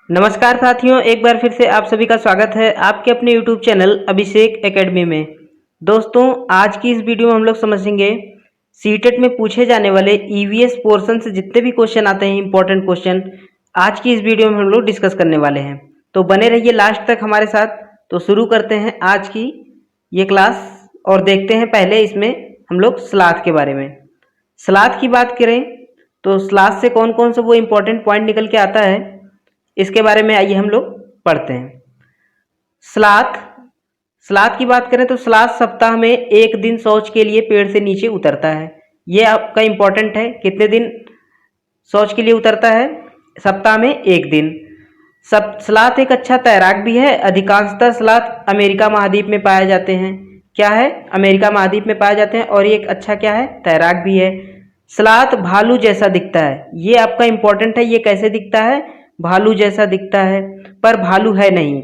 नमस्कार साथियों, एक बार फिर से आप सभी का स्वागत है आपके अपने YouTube चैनल अभिषेक एकेडमी में। दोस्तों, आज की इस वीडियो में हम लोग समझेंगे सीटेट में पूछे जाने वाले ईवीएस पोर्शन से जितने भी क्वेश्चन आते हैं, इंपॉर्टेंट क्वेश्चन, आज की इस वीडियो में हम लोग डिस्कस करने वाले हैं। तो बने रहिए लास्ट तक हमारे साथ। तो शुरू करते हैं आज की ये क्लास और देखते हैं पहले इसमें हम लोग सलाद के बारे में। सलाद की बात करें तो सलाद से कौन कौन सा वो इंपॉर्टेंट पॉइंट निकल के आता है, इसके बारे में आइए हम लोग पढ़ते हैं। सलाद सलाद की बात करें तो सलाद सप्ताह में एक दिन शौच के लिए पेड़ से नीचे उतरता है। ये आपका इंपॉर्टेंट है, कितने दिन शौच के लिए उतरता है? सप्ताह में एक दिन। सब सलाद एक अच्छा तैराक भी है। अधिकांशतः सलाद अमेरिका महाद्वीप में पाए जाते हैं। क्या है? अमेरिका महाद्वीप में पाए जाते हैं। और ये एक अच्छा क्या है? तैराक भी है। सलाद भालू जैसा दिखता है। ये आपका इंपॉर्टेंट है। ये कैसे दिखता है? भालू जैसा दिखता है, पर भालू है नहीं।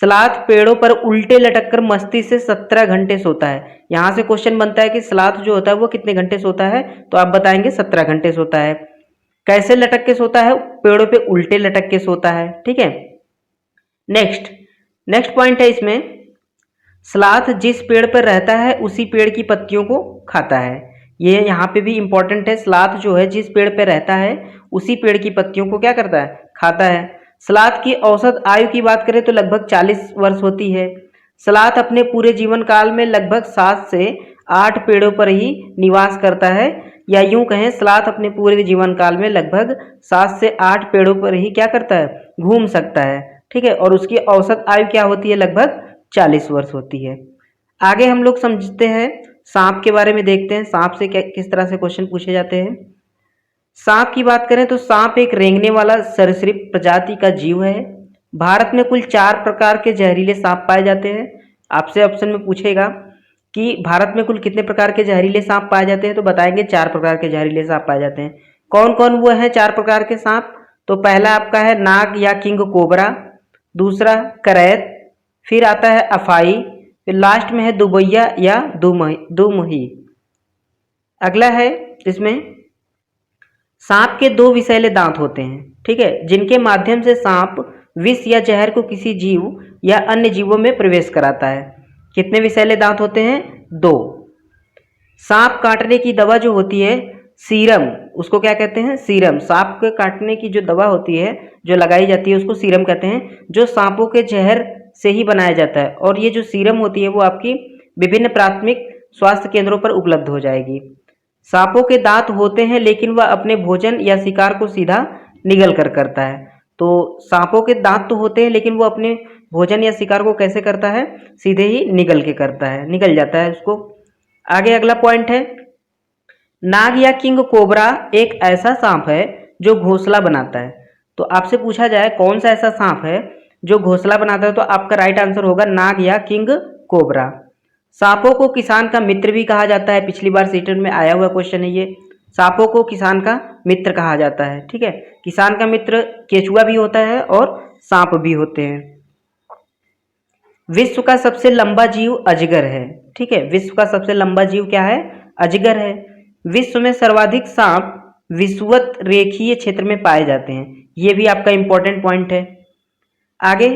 सलाद पेड़ों पर उल्टे लटककर मस्ती से 17 घंटे सोता है। यहाँ से क्वेश्चन बनता है कि सलाद जो होता है वो कितने घंटे सोता है, तो आप बताएंगे 17 घंटे सोता है। कैसे लटक के सोता है? पेड़ों पे उल्टे लटक के सोता है। ठीक है। नेक्स्ट पॉइंट है इसमें, सलाद जिस पेड़ पर रहता है उसी पेड़ की पत्तियों को खाता है। ये यहाँ पे भी इंपॉर्टेंट है। सलाद जो है जिस पेड़ पर रहता है उसी पेड़ की पत्तियों को क्या करता है? खाता है। सलाद की औसत आयु की बात करें तो लगभग 40 वर्ष होती है। सलाद अपने पूरे जीवन काल में लगभग 7 से 8 पेड़ों पर ही निवास करता है, या यूं कहें सलाद अपने पूरे जीवन काल में लगभग 7 से 8 पेड़ों पर ही क्या करता है? घूम सकता है। ठीक है। और उसकी औसत आयु क्या होती है? लगभग 40 वर्ष होती है। आगे हम लोग समझते हैं सांप के बारे में। देखते हैं सांप से किस तरह से क्वेश्चन पूछे जाते हैं। सांप की बात करें तो सांप एक रेंगने वाला सरीसृप प्रजाति का जीव है। भारत में कुल 4 प्रकार के जहरीले सांप पाए जाते हैं। आपसे ऑप्शन में पूछेगा कि भारत में कुल कितने प्रकार के जहरीले सांप पाए जाते हैं, तो बताएंगे 4 प्रकार के जहरीले सांप पाए जाते हैं। कौन कौन वो हैं 4 प्रकार के सांप? तो पहला आपका है नाग या किंग कोबरा, दूसरा करैत, फिर आता है अफाई, फिर लास्ट में है दुबैया या दुमही। अगला है इसमें, सांप के 2 विषैले दांत होते हैं। ठीक है, जिनके माध्यम से सांप विष या जहर को किसी जीव या अन्य जीवों में प्रवेश कराता है। कितने विषैले दांत होते हैं? 2। सांप काटने की दवा जो होती है सीरम, उसको क्या कहते हैं? सीरम। सांप के काटने की जो दवा होती है जो लगाई जाती है उसको सीरम कहते हैं, जो सांपों के जहर से ही बनाया जाता है। और ये जो सीरम होती है वो आपकी विभिन्न प्राथमिक स्वास्थ्य केंद्रों पर उपलब्ध हो जाएगी। सांपों के दांत होते हैं लेकिन वह अपने भोजन या शिकार को सीधा निगल कर करता है। तो सांपों के दांत तो होते हैं लेकिन वो अपने भोजन या शिकार को कैसे करता है? सीधे ही निगल के करता है, निगल जाता है उसको। आगे अगला पॉइंट है, नाग या किंग कोबरा एक ऐसा सांप है जो घोंसला बनाता है। तो आपसे पूछा जाए कौन सा ऐसा सांप है जो घोंसला बनाता है, तो आपका राइट आंसर होगा नाग या किंग कोबरा। सांपों को किसान का मित्र भी कहा जाता है। पिछली बार सीटेट में आया हुआ क्वेश्चन है ये। सांपों को किसान का मित्र कहा जाता है। ठीक है, किसान का मित्र केचुआ भी होता है और सांप भी होते हैं। विश्व का सबसे लंबा जीव अजगर है। ठीक है, विश्व का सबसे लंबा जीव क्या है? अजगर है। विश्व में सर्वाधिक सांप विषुवत रेखीय क्षेत्र में पाए जाते हैं। ये भी आपका इंपॉर्टेंट पॉइंट है। आगे,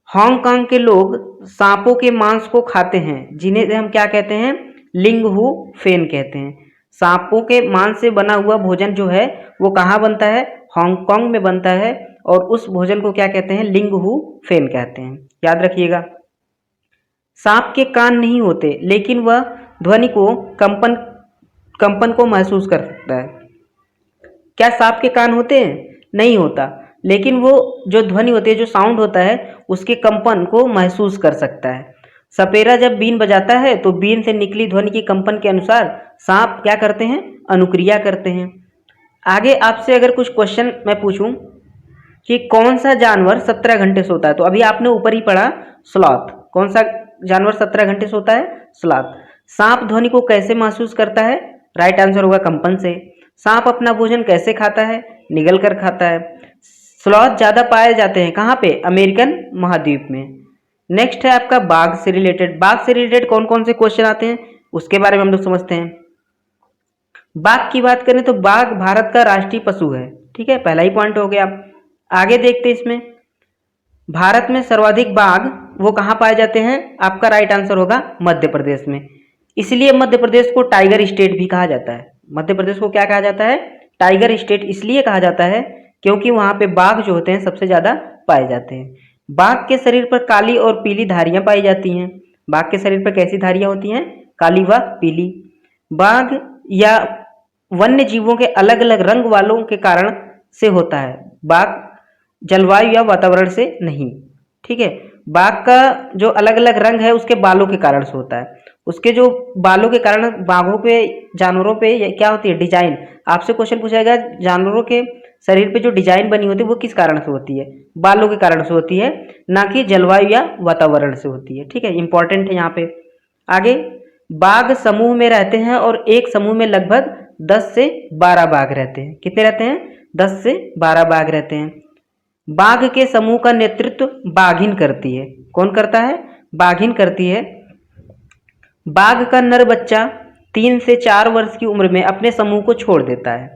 हांगकांग के लोग सांपों के मांस को खाते हैं, जिन्हें हम क्या कहते हैं? लिंग हु फेन कहते हैं। सांपों के मांस से बना हुआ भोजन जो है वो कहाँ बनता है? हांगकांग में बनता है। और उस भोजन को क्या कहते हैं? लिंग हु फेन कहते हैं। याद रखिएगा। सांप के कान नहीं होते लेकिन वह ध्वनि को कंपन को महसूस कर सकता है। क्या सांप के कान होते हैं? नहीं होता, लेकिन वो जो ध्वनि होती है, जो साउंड होता है, उसके कंपन को महसूस कर सकता है। सपेरा जब बीन बजाता है तो बीन से निकली ध्वनि की कंपन के अनुसार सांप क्या करते हैं? अनुक्रिया करते हैं। आगे आपसे अगर कुछ क्वेश्चन मैं पूछूं कि कौन सा जानवर 17 घंटे सोता है, तो अभी आपने ऊपर ही पढ़ा स्लॉथ। कौन सा जानवर 17 घंटे सोता है? स्लॉथ। सांप ध्वनि को कैसे महसूस करता है? राइट आंसर होगा कंपन से। सांप अपना भोजन कैसे खाता है? निगल कर खाता है। स्लॉथ ज़्यादा पाए जाते हैं कहाँ पे? अमेरिकन महाद्वीप में। नेक्स्ट है आपका बाघ से रिलेटेड। बाघ से रिलेटेड कौन कौन से क्वेश्चन आते हैं उसके बारे में हम लोग समझते हैं। बाघ की बात करें तो बाघ भारत का राष्ट्रीय पशु है। ठीक है, पहला ही पॉइंट हो गया। आगे देखते हैं इसमें, भारत में सर्वाधिक बाघ वो कहाँ पाए जाते हैं? आपका राइट आंसर होगा मध्य प्रदेश में। इसलिए मध्य प्रदेश को टाइगर स्टेट भी कहा जाता है। मध्य प्रदेश को क्या कहा जाता है? टाइगर स्टेट इसलिए कहा जाता है क्योंकि वहाँ पे बाघ जो होते हैं सबसे ज़्यादा पाए जाते हैं। बाघ के शरीर पर काली और पीली धारियाँ पाई जाती हैं। बाघ के शरीर पर कैसी धारियाँ होती हैं? काली व पीली। बाघ या वन्य जीवों के अलग अलग रंग वालों के कारण से होता है। बाघ जलवायु या वातावरण से नहीं। ठीक है, बाघ का जो अलग अलग रंग है उसके बालों के कारण से होता है। उसके जो बालों के कारण बाघों पे, जानवरों पे क्या होती है? डिजाइन। आपसे क्वेश्चन पूछा जाएगा जानवरों के शरीर पे जो डिजाइन बनी होती है वो किस कारण से होती है? बालों के कारण से होती है, ना कि जलवायु या वातावरण से होती है। ठीक है, इंपॉर्टेंट है यहाँ पे। आगे, बाघ समूह में रहते हैं और एक समूह में लगभग 10 से 12 बाघ रहते हैं। कितने रहते हैं? 10 से 12 बाघ रहते हैं। बाघ के समूह का नेतृत्व बाघिन करती है। कौन करता है? बाघिन करती है। बाघ का नर बच्चा 3 से 4 वर्ष की उम्र में अपने समूह को छोड़ देता है।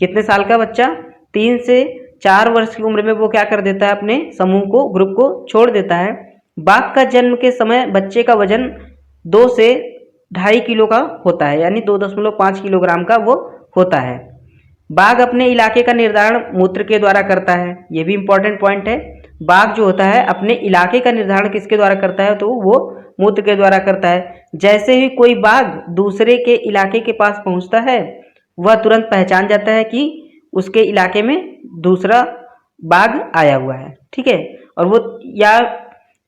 कितने साल का बच्चा? 3 से 4 वर्ष की उम्र में वो क्या कर देता है? अपने समूह को, ग्रुप को छोड़ देता है। बाघ का जन्म के समय बच्चे का वजन 2 से 2.5 किलो का होता है, यानी 2.5 किलोग्राम का वो होता है। बाघ अपने इलाके का निर्धारण मूत्र के द्वारा करता है। ये भी इंपॉर्टेंट पॉइंट है। बाघ जो होता है अपने इलाके का निर्धारण किसके द्वारा करता है? तो वो मूत्र के द्वारा करता है। जैसे ही कोई बाघ दूसरे के इलाके के पास पहुंचता है, वह तुरंत पहचान जाता है कि उसके इलाके में दूसरा बाघ आया हुआ है। ठीक है, और वो या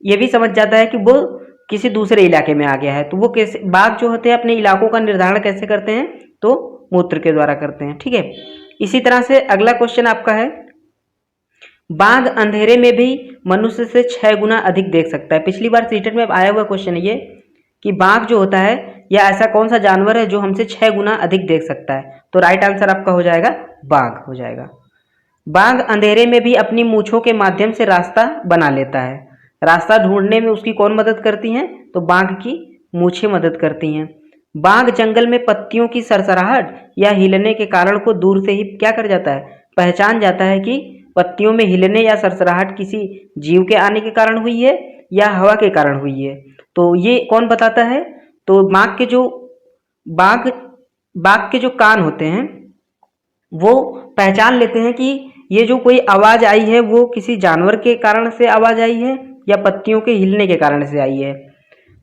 ये भी समझ जाता है कि वो किसी दूसरे इलाके में आ गया है। तो वो कैसे, बाघ जो होते हैं अपने इलाकों का निर्धारण कैसे करते हैं? तो मूत्र के द्वारा करते हैं। ठीक है, इसी तरह से अगला क्वेश्चन आपका है, बाघ अंधेरे में भी मनुष्य से 6 गुना अधिक देख सकता है। पिछली बार सीटेट में आया हुआ क्वेश्चन है ये कि बाघ जो होता है या ऐसा कौन सा जानवर है जो हमसे 6 गुना अधिक देख सकता है? तो राइट आंसर आपका हो जाएगा बाघ हो जाएगा। बाघ अंधेरे में भी अपनी मूंछों के माध्यम से रास्ता बना लेता है। रास्ता ढूंढने में उसकी कौन मदद करती हैं? तो बाघ की मूंछें मदद करती हैं। बाघ जंगल में पत्तियों की सरसराहट या हिलने के कारण को दूर से ही क्या कर जाता है? पहचान जाता है कि पत्तियों में हिलने या सरसराहट किसी जीव के आने के कारण हुई है या हवा के कारण हुई है। तो ये कौन बताता है? तो बाघ के जो कान होते हैं वो पहचान लेते हैं कि ये जो कोई आवाज़ आई है वो किसी जानवर के कारण से आवाज़ आई है या पत्तियों के हिलने के कारण से आई है।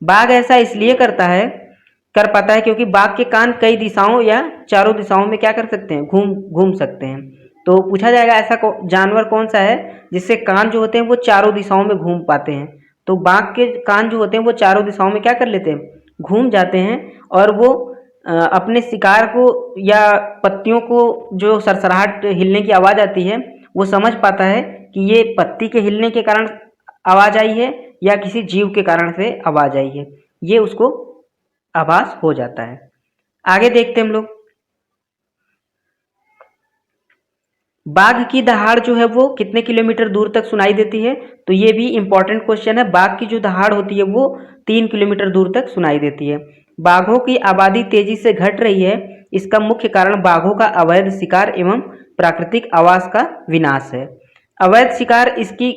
बाघ ऐसा इसलिए कर पाता है क्योंकि बाघ के कान कई दिशाओं या चारों दिशाओं में क्या कर सकते हैं? घूम सकते हैं। तो पूछा जाएगा ऐसा जानवर कौन सा है जिससे कान जो होते हैं वो चारों दिशाओं में घूम पाते हैं? तो बाघ के कान जो होते हैं वो चारों दिशाओं में क्या कर लेते हैं? घूम जाते हैं, और वो अपने शिकार को या पत्तियों को जो सरसराहट हिलने की आवाज़ आती है वो समझ पाता है कि ये पत्ती के हिलने के कारण आवाज़ आई है या किसी जीव के कारण से आवाज़ आई है। ये उसको आभास हो जाता है। आगे देखते हैं हम लोग, बाघ की दहाड़ जो है वो कितने किलोमीटर दूर तक सुनाई देती है? तो ये भी इंपॉर्टेंट क्वेश्चन है। बाघ की जो दहाड़ होती है वो 3 किलोमीटर दूर तक सुनाई देती है। बाघों की आबादी तेजी से घट रही है। इसका मुख्य कारण बाघों का अवैध शिकार एवं प्राकृतिक आवास का विनाश है। अवैध शिकार इसकी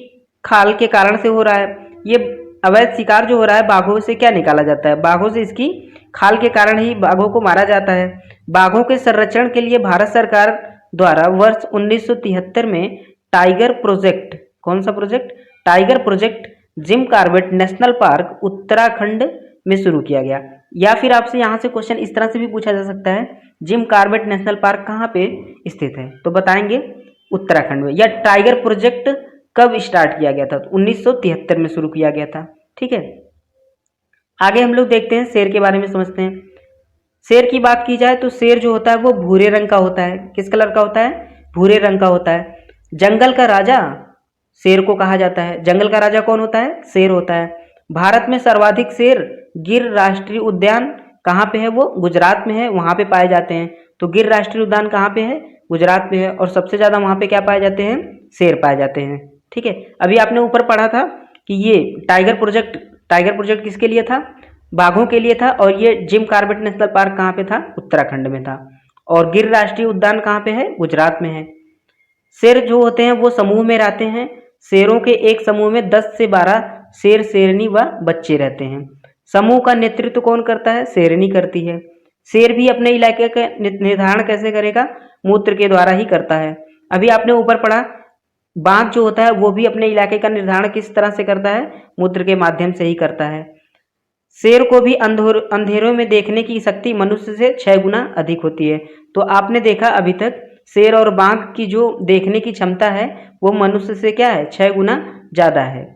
खाल के कारण से हो रहा है। ये अवैध शिकार जो हो रहा है बाघों से क्या निकाला जाता है? बाघों से इसकी खाल के कारण ही बाघों को मारा जाता है। बाघों के संरक्षण के लिए भारत सरकार द्वारा वर्ष 1973 में टाइगर प्रोजेक्ट, कौन सा project? Tiger project Jim Corbett national park Uttarakhand में शुरू किया गया। या फिर आपसे यहाँ से क्वेश्चन इस तरह से भी पूछा जा सकता है, जिम कॉर्बेट नेशनल पार्क कहाँ पे स्थित है? तो बताएंगे उत्तराखंड में। या टाइगर प्रोजेक्ट कब स्टार्ट किया गया था? तो 1973 में शुरू किया गया था। ठीक है, आगे हम लोग देखते हैं, शेर के बारे में समझते हैं। शेर की बात की जाए तो शेर जो होता है वो भूरे रंग का होता है। किस कलर का होता है? भूरे रंग का होता है। जंगल का राजा शेर को कहा जाता है। जंगल का राजा कौन होता है? शेर होता है। भारत में सर्वाधिक शेर गिर राष्ट्रीय उद्यान कहाँ पे है? वो गुजरात में है, वहाँ पे पाए जाते हैं। तो गिर राष्ट्रीय उद्यान कहाँ पे है? गुजरात में है, और सबसे ज़्यादा वहाँ पे क्या पाए जाते हैं? शेर पाए जाते हैं। ठीक है, अभी आपने ऊपर पढ़ा था कि ये टाइगर प्रोजेक्ट किसके लिए था? बाघों के लिए था। और ये जिम कॉर्बेट नेशनल पार्क कहाँ पे था? उत्तराखंड में था। और गिर राष्ट्रीय उद्यान कहाँ पे है? गुजरात में है। शेर जो होते हैं वो समूह में रहते हैं। शेरों के एक समूह में 10 से 12 शेर, शेरनी व बच्चे रहते हैं। समूह का नेतृत्व कौन करता है? शेरनी करती है। शेर भी अपने इलाके का निर्धारण कैसे करेगा? मूत्र के द्वारा ही करता है। अभी आपने ऊपर पढ़ा, बाघ जो होता है वो भी अपने इलाके का निर्धारण किस तरह से करता है? मूत्र के माध्यम से ही करता है। शेर को भी अंधेरों में देखने की शक्ति मनुष्य से 6 गुना अधिक होती है। तो आपने देखा अभी तक शेर और बाघ की जो देखने की क्षमता है वो मनुष्य से क्या है? 6 गुना ज़्यादा है।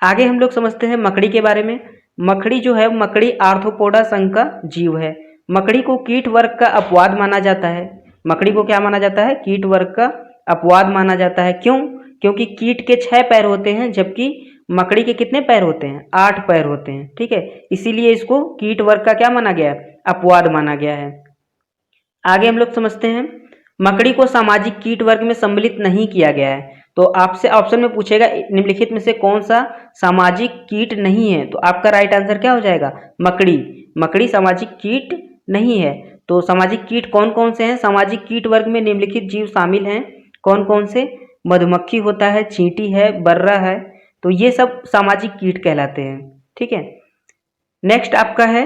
आगे हम लोग समझते हैं मकड़ी के बारे में। मकड़ी जो है, मकड़ी आर्थ्रोपोडा संघ का जीव है। मकड़ी को कीट वर्ग का अपवाद माना जाता है। मकड़ी को क्या माना जाता है? कीट वर्ग का अपवाद माना जाता है। क्यों? क्योंकि कीट के 6 पैर होते हैं, जबकि मकड़ी के कितने पैर होते हैं? 8 पैर होते हैं। ठीक है, इसीलिए इसको कीट वर्ग का क्या माना गया है? अपवाद माना गया है। आगे हम लोग समझते हैं, मकड़ी को सामाजिक कीट वर्ग में सम्मिलित नहीं किया गया है। तो आपसे ऑप्शन में पूछेगा निम्नलिखित में से कौन सा सामाजिक कीट नहीं है, तो आपका राइट आंसर क्या हो जाएगा? मकड़ी। मकड़ी सामाजिक कीट नहीं है। तो सामाजिक कीट कौन कौन से हैं? सामाजिक कीट वर्ग में निम्नलिखित जीव शामिल हैं। कौन कौन से? मधुमक्खी होता है, चींटी है, बर्रा है। तो ये सब सामाजिक कीट कहलाते हैं। ठीक है, नेक्स्ट आपका है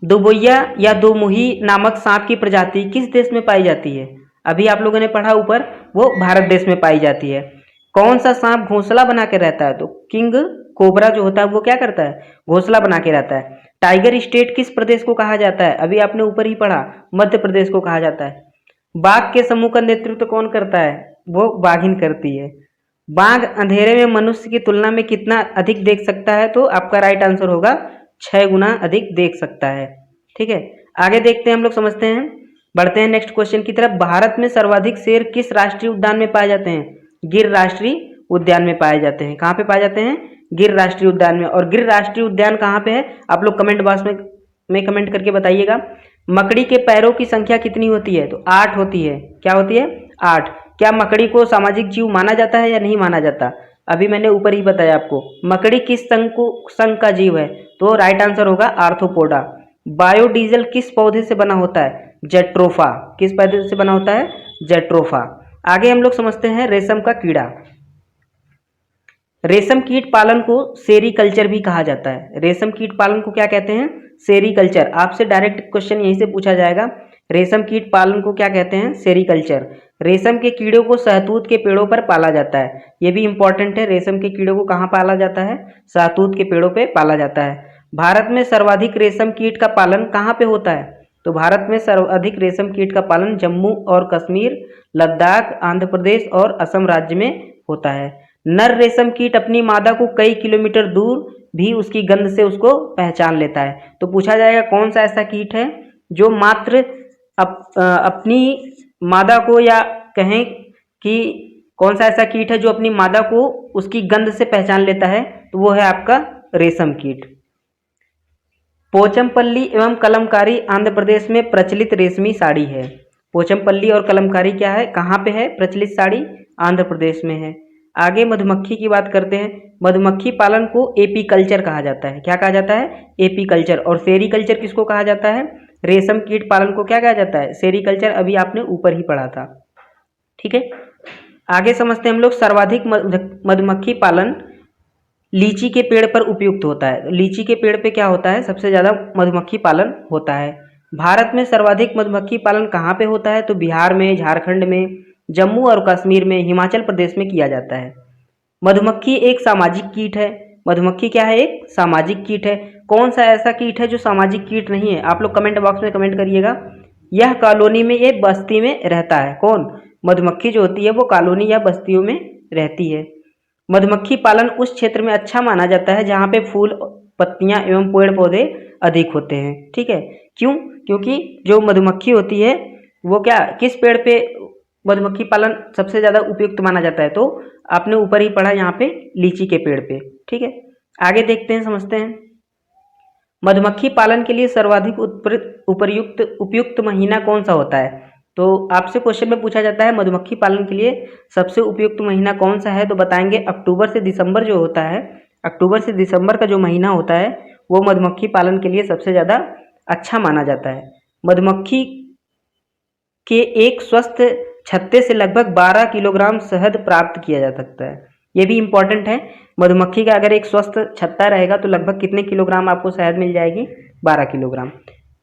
दुबोइया या दोमुही नामक सांप की प्रजाति किस देश में पाई जाती है? अभी आप लोगों ने पढ़ा ऊपर, वो भारत देश में पाई जाती है। कौन सा सांप घोंसला बना के रहता है? तो किंग कोबरा जो होता है वो क्या करता है? घोंसला बना के रहता है। टाइगर स्टेट किस प्रदेश को कहा जाता है? अभी आपने ऊपर ही पढ़ा, मध्य प्रदेश को कहा जाता है। बाघ के समूह का नेतृत्व कौन करता है? वो बाघिन करती है। बाघ अंधेरे में मनुष्य की तुलना में कितना अधिक देख सकता है? तो आपका राइट आंसर होगा 6 गुना अधिक देख सकता है। ठीक है, आगे देखते हैं, हम लोग समझते हैं, बढ़ते हैं नेक्स्ट क्वेश्चन की तरफ। भारत में सर्वाधिक शेर किस राष्ट्रीय उद्यान में पाए जाते हैं? गिर राष्ट्रीय उद्यान में पाए जाते हैं। कहाँ पे पाए जाते हैं? गिर राष्ट्रीय उद्यान में। और गिर राष्ट्रीय उद्यान कहाँ पे है? आप लोग कमेंट बॉक्स में कमेंट करके बताइएगा। मकड़ी के पैरों की संख्या कितनी होती है? तो 8 होती है। क्या होती है? 8। क्या मकड़ी को सामाजिक जीव माना जाता है या नहीं माना जाता? अभी मैंने ऊपर ही बताया आपको। मकड़ी किस संघ का जीव है? तो राइट आंसर होगा आर्थ्रोपोडा। बायोडीजल किस पौधे से बना होता है? जेट्रोफा। किस पौधे से बना होता है? जेट्रोफा। आगे हम लोग समझते हैं रेशम का कीड़ा। रेशम कीट पालन को सेरीकल्चर भी कहा जाता है। रेशम कीट पालन को क्या कहते हैं? सेरीकल्चर। आपसे डायरेक्ट क्वेश्चन यहीं से पूछा जाएगा, रेशम कीट पालन को क्या कहते हैं? सेरीकल्चर। रेशम के कीड़ों को शहतूत के पेड़ों पर पाला जाता है। ये भी इंपॉर्टेंट है, रेशम के कीड़ों को कहाँ पाला जाता है? शहतूत के पेड़ों पे पाला जाता है। भारत में सर्वाधिक रेशम कीट का पालन कहाँ पे होता है? तो भारत में सर्वाधिक रेशम कीट का पालन जम्मू और कश्मीर, लद्दाख, आंध्र प्रदेश और असम राज्य में होता है। नर रेशम कीट अपनी मादा को कई किलोमीटर दूर भी उसकी गंध से उसको पहचान लेता है। तो पूछा जाएगा कौन सा ऐसा कीट है जो मात्र अपनी मादा को, या कहें कि कौन सा ऐसा कीट है जो अपनी मादा को उसकी गंध से पहचान लेता है? तो वो है आपका रेशम कीट। पोचमपल्ली एवं कलमकारी आंध्र प्रदेश में प्रचलित रेशमी साड़ी है। पोचमपल्ली और कलमकारी क्या है, कहाँ पे है प्रचलित साड़ी? आंध्र प्रदेश में है। आगे मधुमक्खी की बात करते हैं। मधुमक्खी पालन को एपीकल्चर कहा जाता है। क्या कहा जाता है? एपीकल्चर। और सेरीकल्चर किसको कहा जाता है? रेशम कीट पालन को क्या कहा जाता है? सेरीकल्चर। अभी आपने ऊपर ही पढ़ा था। ठीक है, आगे समझते हैं हम लोग। सर्वाधिक मधुमक्खी पालन लीची के पेड़ पर उपयुक्त होता है। लीची के पेड़ पे क्या होता है? सबसे ज़्यादा मधुमक्खी पालन होता है। भारत में सर्वाधिक मधुमक्खी पालन कहाँ पे होता है? तो बिहार में, झारखंड में, जम्मू और कश्मीर में, हिमाचल प्रदेश में किया जाता है। मधुमक्खी एक सामाजिक कीट है। मधुमक्खी क्या है? एक सामाजिक कीट है। कौन सा ऐसा कीट है जो सामाजिक कीट नहीं है? आप लोग कमेंट बॉक्स में कमेंट करिएगा। यह कॉलोनी में, ये बस्ती में रहता है। कौन? मधुमक्खी जो होती है वो कॉलोनी या बस्तियों में रहती है। मधुमक्खी पालन उस क्षेत्र में अच्छा माना जाता है जहाँ पे फूल, पत्तियाँ एवं पेड़ पौधे अधिक होते हैं। ठीक है, क्यों? क्योंकि जो मधुमक्खी होती है वो क्या, किस पेड़ पे मधुमक्खी पालन सबसे ज़्यादा उपयुक्त माना जाता है? तो आपने ऊपर ही पढ़ा यहाँ पे, लीची के पेड़ पे। ठीक है, आगे देखते हैं, समझते हैं। मधुमक्खी पालन के लिए सर्वाधिक उपयुक्त महीना कौन सा होता है? तो आपसे क्वेश्चन में पूछा जाता है मधुमक्खी पालन के लिए सबसे उपयुक्त महीना कौन सा है? तो बताएंगे अक्टूबर से दिसंबर जो होता है, अक्टूबर से दिसंबर का जो महीना होता है वो मधुमक्खी पालन के लिए सबसे ज़्यादा अच्छा माना जाता है। मधुमक्खी के एक स्वस्थ छत्ते से लगभग 12 किलोग्राम शहद प्राप्त किया जा सकता है। ये भी इम्पोर्टेंट है। मधुमक्खी का अगर एक स्वस्थ छत्ता रहेगा तो लगभग कितने किलोग्राम आपको शहद मिल जाएगी? 12 किलोग्राम।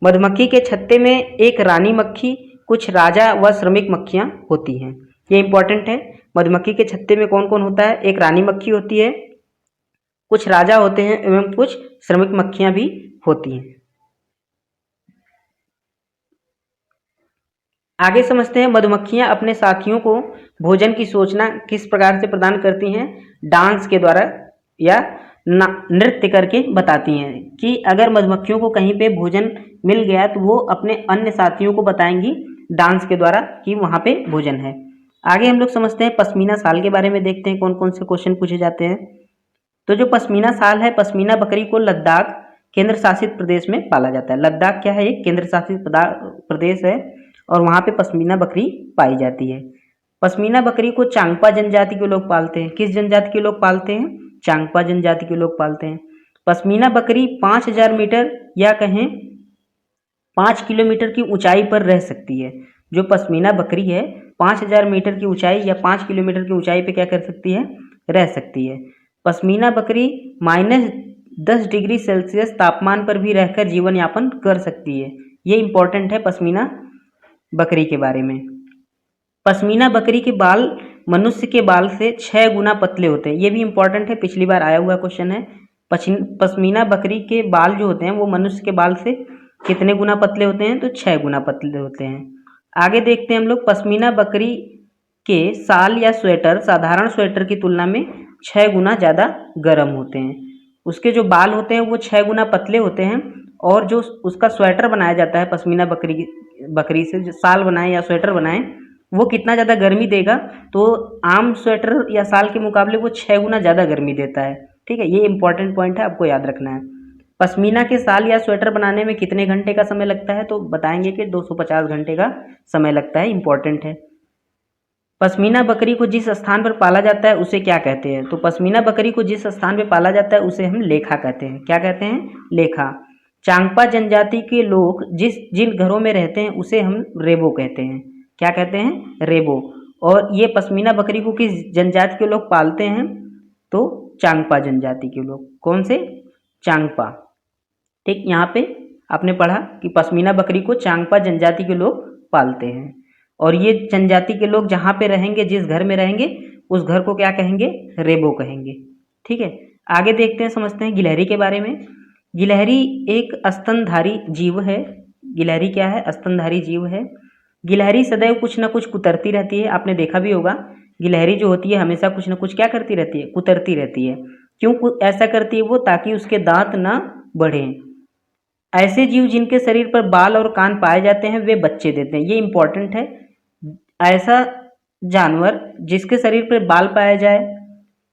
मधुमक्खी के छत्ते में एक रानी मक्खी, कुछ राजा व श्रमिक मक्खियाँ होती हैं। ये इम्पोर्टेंट है। मधुमक्खी के छत्ते में कौन कौन होता है? एक रानी मक्खी होती है, कुछ राजा होते हैं एवं कुछ श्रमिक मक्खियाँ भी होती हैं। आगे समझते हैं मधुमक्खियाँ अपने साथियों को भोजन की सूचना किस प्रकार से प्रदान करती हैं? डांस के द्वारा या नृत्य करके बताती हैं कि अगर मधुमक्खियों को कहीं पे भोजन मिल गया तो वो अपने अन्य साथियों को बताएंगी डांस के द्वारा कि वहाँ पे भोजन है। आगे हम लोग समझते हैं पश्मीना शाल के बारे में, देखते हैं कौन कौन से क्वेश्चन पूछे जाते हैं। तो जो पश्मीना शाल है, पश्मीना बकरी को लद्दाख केंद्र शासित प्रदेश में पाला जाता है। लद्दाख क्या है? एक केंद्र शासित प्रदेश है और वहाँ पे पश्मीना बकरी पाई जाती है। पश्मीना बकरी को चांगपा जनजाति के लोग पालते हैं। किस जनजाति के लोग पालते हैं? चांगपा जनजाति के लोग पालते हैं। पश्मीना बकरी 5000 मीटर या कहें 5 किलोमीटर की ऊंचाई पर रह सकती है। जो पश्मीना बकरी है 5000 मीटर की ऊंचाई या 5 किलोमीटर की ऊंचाई पे क्या कर सकती है? रह सकती है। पश्मीना बकरी -10 डिग्री सेल्सियस तापमान पर भी रहकर जीवन यापन कर सकती है। ये इंपॉर्टेंट है पश्मीना बकरी के बारे में। पश्मीना बकरी के बाल मनुष्य के बाल से 6 गुना पतले होते हैं। ये भी इंपॉर्टेंट है, पिछली बार आया हुआ क्वेश्चन है। पश्मीना बकरी के बाल जो होते हैं वो मनुष्य के बाल से कितने गुना पतले होते हैं? तो 6 गुना पतले होते हैं। आगे देखते हैं हम लोग, पश्मीना बकरी के शाल या स्वेटर साधारण स्वेटर की तुलना में 6 गुना ज़्यादा गर्म होते हैं। उसके जो बाल होते हैं वो 6 गुना पतले होते हैं और जो उसका स्वेटर बनाया जाता है पश्मीना बकरी से, जो शाल बनाए या स्वेटर बनाए, वो कितना ज़्यादा गर्मी देगा? तो आम स्वेटर या शाल के मुकाबले वो 6 गुना ज़्यादा गर्मी देता है। ठीक है, ये इंपॉर्टेंट पॉइंट है, आपको याद रखना है। पश्मीना के शाल या स्वेटर बनाने में कितने घंटे का समय लगता है? तो बताएंगे कि 250 घंटे का समय लगता है, इंपॉर्टेंट है। पश्मीना बकरी को जिस स्थान पर पाला जाता है उसे क्या कहते हैं? तो पश्मीना बकरी को जिस स्थान पर पाला जाता है उसे हम लेखा कहते हैं। क्या कहते हैं? लेखा। चांगपा जनजाति के लोग जिन घरों में रहते हैं उसे हम रेबो कहते हैं। क्या कहते हैं? रेबो। और ये पश्मीना बकरी को किस जनजाति के लोग पालते हैं? तो चांगपा जनजाति के लोग। कौन से? चांगपा। ठीक, यहाँ पे आपने पढ़ा कि पश्मीना बकरी को चांगपा जनजाति के लोग पालते हैं और ये जनजाति के लोग जहाँ पे रहेंगे, जिस घर में रहेंगे, उस घर को क्या कहेंगे? रेबो कहेंगे। ठीक है, आगे देखते हैं, समझते हैं गिलहरी के बारे में। गिलहरी एक स्तनधारी जीव है। गिलहरी क्या है? स्तनधारी जीव है। गिलहरी सदैव कुछ ना कुछ कुतरती रहती है। आपने देखा भी होगा, गिलहरी जो होती है हमेशा कुछ ना कुछ क्या करती रहती है? कुतरती रहती है। क्यों ऐसा करती है वो? ताकि उसके दांत ना बढ़ें। ऐसे जीव जिनके शरीर पर बाल और कान पाए जाते हैं वे बच्चे देते हैं। ये इंपॉर्टेंट है। ऐसा जानवर जिसके शरीर पर बाल पाया जाए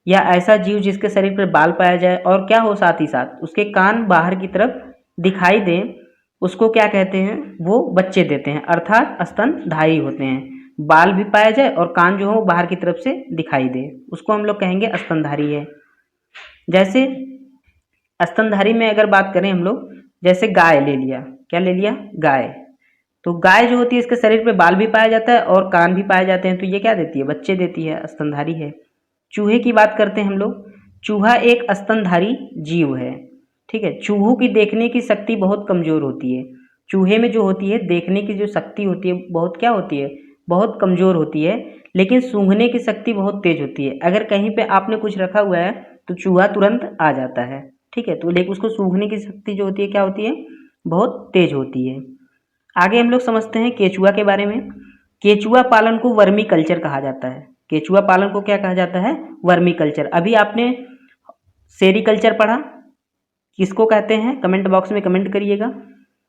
या ऐसा जीव जिसके शरीर पर बाल पाया जाए और क्या हो, साथ ही साथ उसके कान बाहर की तरफ दिखाई दें, उसको क्या कहते हैं? वो बच्चे देते हैं, अर्थात स्तनधारी होते हैं। बाल भी पाया जाए और कान जो हो बाहर की तरफ से दिखाई दे, उसको हम लोग कहेंगे स्तनधारी है। जैसे स्तनधारी में अगर बात करें हम लोग, जैसे गाय ले लिया, क्या ले लिया? गाय। तो गाय जो होती है इसके शरीर पे बाल भी पाया जाता है और कान भी पाए जाते हैं, तो ये क्या देती है? बच्चे देती है, स्तनधारी है। चूहे की बात करते हैं हम लोग। चूहा एक स्तनधारी जीव है। ठीक है, चूहों की देखने की शक्ति बहुत कमज़ोर होती है। चूहे में जो होती है देखने की जो शक्ति होती है बहुत क्या होती है? बहुत कमज़ोर होती है, लेकिन सूंघने की शक्ति बहुत तेज होती है। अगर कहीं पे आपने कुछ रखा हुआ है तो चूहा तुरंत आ जाता है। ठीक है, तो लेकिन उसको सूंघने की शक्ति जो होती है क्या होती है? बहुत तेज होती है। आगे हम लोग समझते हैं केचुआ के बारे में। केचुआ पालन को वर्मी कल्चर कहा जाता है। केचुआ पालन को क्या कहा जाता है? Vermi culture. अभी आपने सेरीकल्चर पढ़ा, किसको कहते हैं? कमेंट बॉक्स में कमेंट करिएगा।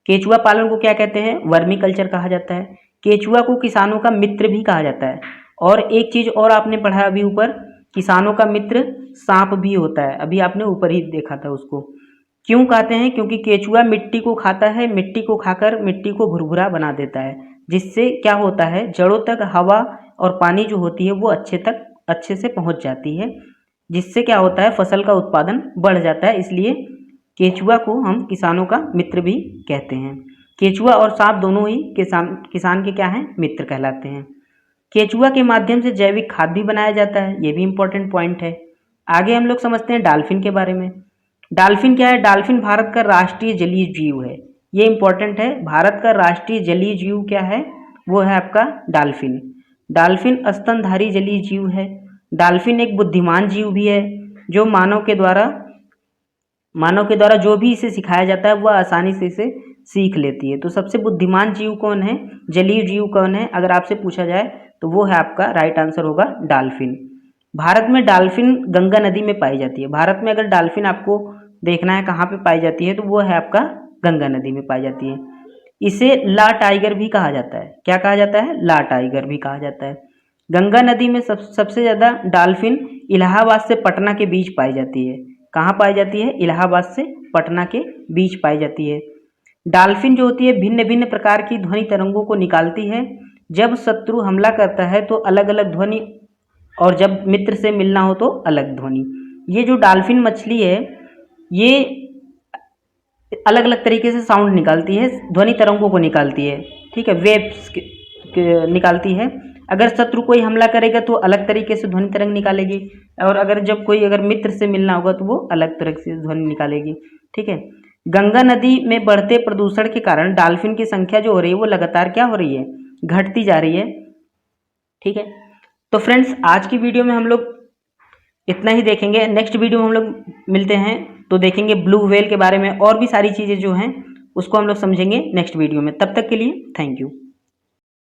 केचुआ पालन को क्या कहते हैं? वर्मी कल्चर कहा जाता है। केचुआ को किसानों का मित्र भी कहा जाता है। और एक चीज़ और आपने पढ़ा अभी ऊपर, किसानों का मित्र सांप भी होता है। अभी आपने ऊपर ही देखा था उसको। क्यों कहते हैं? क्योंकि केचुआ मिट्टी को खाता है, मिट्टी को खाकर मिट्टी को भुरभुरा बना देता है, जिससे क्या होता है? जड़ों तक हवा और पानी जो होती है वो अच्छे से पहुंच जाती है, जिससे क्या होता है? फसल का उत्पादन बढ़ जाता है। इसलिए केचुआ को हम किसानों का मित्र भी कहते हैं। केचुआ और सांप दोनों ही किसान के क्या हैं? मित्र कहलाते हैं। केचुआ के माध्यम से जैविक खाद भी बनाया जाता है, ये भी इंपॉर्टेंट पॉइंट है। आगे हम लोग समझते हैं डॉल्फिन के बारे में। डॉल्फिन क्या है? डॉल्फिन भारत का राष्ट्रीय जलीय जीव है, ये इंपॉर्टेंट है। भारत का राष्ट्रीय जलीय जीव क्या है? वो है आपका डॉल्फिन। डॉल्फिन स्तनधारी जलीय जीव है। डॉल्फिन एक बुद्धिमान जीव भी है, जो मानव के द्वारा जो भी इसे सिखाया जाता है वह आसानी से इसे सीख लेती है। तो सबसे बुद्धिमान जीव कौन है, जलीय जीव कौन है, अगर आपसे पूछा जाए तो वो है आपका राइट आंसर होगा डॉल्फिन। भारत में डॉल्फिन गंगा नदी में पाई जाती है। भारत में अगर डॉल्फिन आपको देखना है कहाँ पे पाई जाती है तो वो है आपका गंगा नदी में पाई जाती है। इसे ला टाइगर भी कहा जाता है। क्या कहा जाता है? ला टाइगर भी कहा जाता है। गंगा नदी में सबसे ज़्यादा डॉल्फिन इलाहाबाद से पटना के बीच पाई जाती है। कहाँ पाई जाती है? इलाहाबाद से पटना के बीच पाई जाती है। डॉल्फिन जो होती है भिन्न भिन्न प्रकार की ध्वनि तरंगों को निकालती है। जब शत्रु हमला करता है तो अलग अलग ध्वनि, और जब मित्र से मिलना हो तो अलग ध्वनि। ये जो डॉल्फिन मछली है ये अलग अलग तरीके से साउंड निकालती है, ध्वनि तरंगों को निकालती है, ठीक है, वेव्स निकालती है। अगर शत्रु कोई हमला करेगा तो अलग तरीके से ध्वनि तरंग निकालेगी, और अगर मित्र से मिलना होगा तो वो अलग तरह से ध्वनि निकालेगी, ठीक है। गंगा नदी में बढ़ते प्रदूषण के कारण डॉल्फिन की संख्या जो हो रही है वो लगातार क्या हो रही है? घटती जा रही है, ठीक है। तो फ्रेंड्स आज की वीडियो में हम लोग इतना ही देखेंगे। नेक्स्ट वीडियो में हम लोग मिलते हैं तो देखेंगे ब्लू व्हेल के बारे में, और भी सारी चीज़ें जो हैं उसको हम लोग समझेंगे नेक्स्ट वीडियो में। तब तक के लिए थैंक यू।